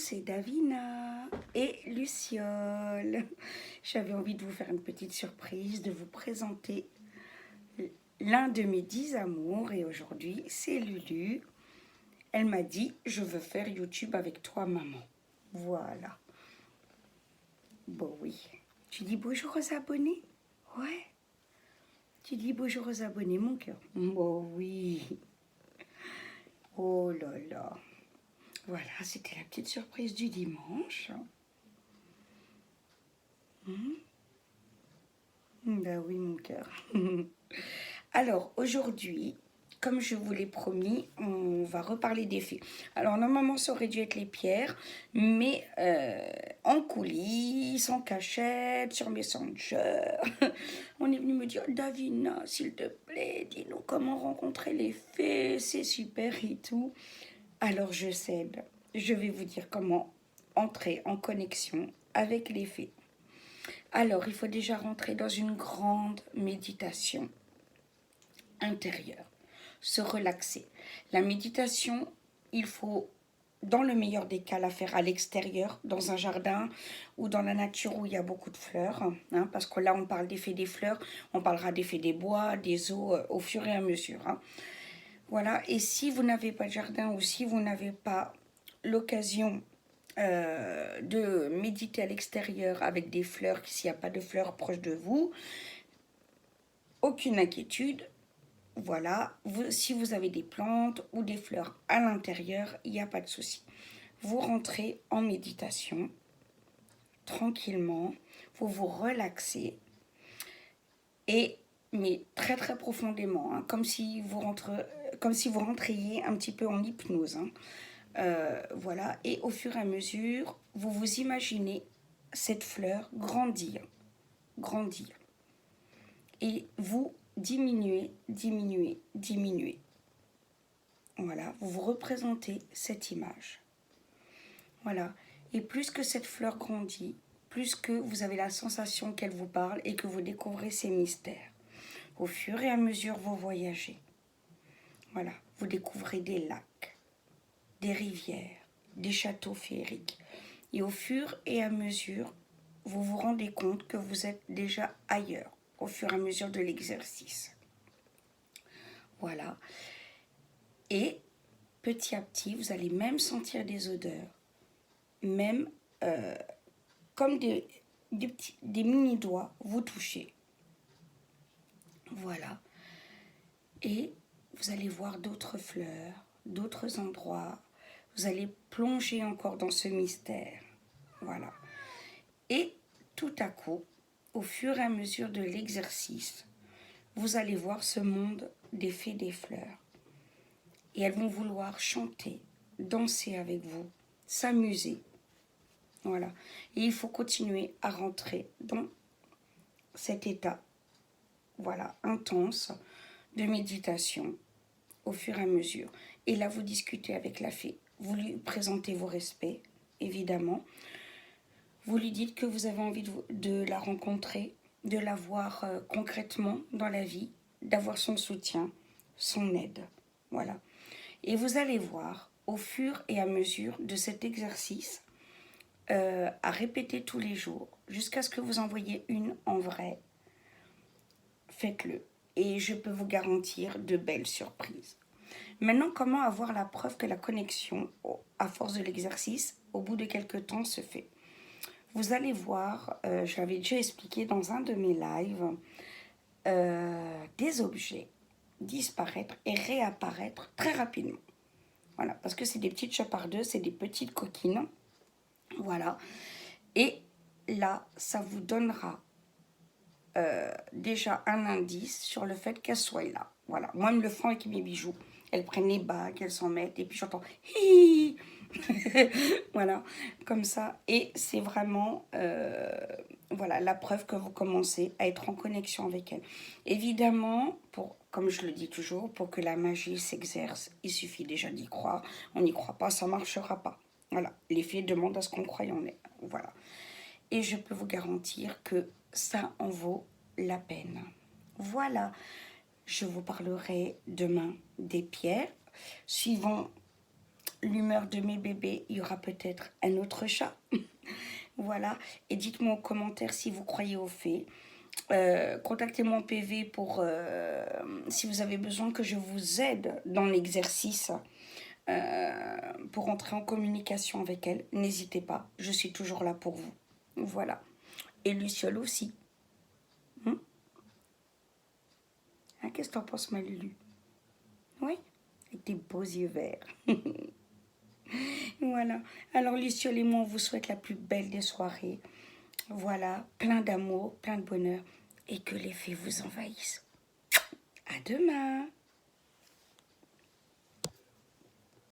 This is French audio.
c'est Davina et Luciole. J'avais envie de vous faire une petite surprise, de vous présenter l'un de mes 10 amours. Et aujourd'hui, c'est Lulu. Elle m'a dit, je veux faire YouTube avec toi, maman. Voilà. Bon, oui. Tu dis bonjour aux abonnés? Ouais. Tu dis bonjour aux abonnés, mon cœur? Bon, oui. Oh là là. Voilà, c'était la petite surprise du dimanche. Ben oui, mon cœur. Alors, aujourd'hui, comme je vous l'ai promis, on va reparler des faits. Alors, normalement, ça aurait dû être les pierres, mais en coulisses, en cachette, sur Messenger, on est venu me dire, Davina, s'il te plaît, dis-nous comment rencontrer les fées, c'est super et tout. Alors, je cède. Je vais vous dire comment entrer en connexion avec les fées. Alors, il faut déjà rentrer dans une grande méditation intérieure, se relaxer. La méditation, il faut, dans le meilleur des cas, la faire à l'extérieur, dans un jardin ou dans la nature où il y a beaucoup de fleurs, hein, parce que là, on parle d'effet des fleurs, on parlera d'effet des bois, des eaux au fur et à mesure. Hein. Voilà, et si vous n'avez pas de jardin ou si vous n'avez pas l'occasion de méditer à l'extérieur avec des fleurs, s'il n'y a pas de fleurs proches de vous, aucune inquiétude. Voilà, si vous avez des plantes ou des fleurs à l'intérieur, il n'y a pas de souci. Vous rentrez en méditation tranquillement, vous vous relaxez et mais très très profondément, hein, comme si vous rentriez un petit peu en hypnose. Hein. Voilà, et au fur et à mesure, vous vous imaginez cette fleur grandir, grandir. Et vous diminuez, diminuez, diminuez. Voilà, vous vous représentez cette image. Voilà, et plus que cette fleur grandit, plus que vous avez la sensation qu'elle vous parle et que vous découvrez ses mystères. Au fur et à mesure, vous voyagez. Voilà, vous découvrez des lacs, des rivières, des châteaux féeriques. Et au fur et à mesure, vous vous rendez compte que vous êtes déjà ailleurs, au fur et à mesure de l'exercice. Voilà. Et petit à petit, vous allez même sentir des odeurs, même comme des mini-doigts vous touchez. Voilà. Et vous allez voir d'autres fleurs, d'autres endroits. Vous allez plonger encore dans ce mystère. Voilà. Et tout à coup, au fur et à mesure de l'exercice, vous allez voir ce monde des fées des fleurs. Et elles vont vouloir chanter, danser avec vous, s'amuser. Voilà. Et il faut continuer à rentrer dans cet état, voilà, intense de méditation au fur et à mesure. Et là, vous discutez avec la fée. Vous lui présentez vos respects, évidemment. Vous lui dites que vous avez envie de la rencontrer, de la voir concrètement dans la vie, d'avoir son soutien, son aide. Voilà. Et vous allez voir, au fur et à mesure de cet exercice, à répéter tous les jours, jusqu'à ce que vous en voyez une en vrai, faites-le. Et je peux vous garantir de belles surprises. Maintenant, comment avoir la preuve que la connexion, à force de l'exercice, au bout de quelques temps, se fait? Vous allez voir, je l'avais déjà expliqué dans un de mes lives, des objets disparaître et réapparaître très rapidement. Voilà, parce que c'est des petites chapardeuses, c'est des petites coquines. Voilà. Et là, ça vous donnera déjà un indice sur le fait qu'elles soient là. Voilà. Moi, elles me le font avec mes bijoux. Elles prennent les bagues, elles s'en mettent, et puis j'entends hi. Voilà, comme ça. Et c'est vraiment voilà, la preuve que vous commencez à être en connexion avec elles. Évidemment, comme je le dis toujours, pour que la magie s'exerce, il suffit déjà d'y croire. On n'y croit pas, ça ne marchera pas. Voilà, les fées demandent à ce qu'on croie en elles. Voilà. Et je peux vous garantir que ça en vaut la peine. Voilà, je vous parlerai demain des pierres, suivant l'humeur de mes bébés, il y aura peut-être un autre chat. Voilà. Et dites-moi en commentaire si vous croyez aux fées. Contactez-moi en PV pour si vous avez besoin que je vous aide dans l'exercice pour entrer en communication avec elle. N'hésitez pas, je suis toujours là pour vous. Voilà. Et Luciole aussi. Qu'est-ce que t'en penses, ma Lulu? Oui, avec tes beaux yeux verts. Voilà. Alors, Luciole et moi, on vous souhaite la plus belle des soirées. Voilà, plein d'amour, plein de bonheur. Et que les fées vous envahissent. À demain.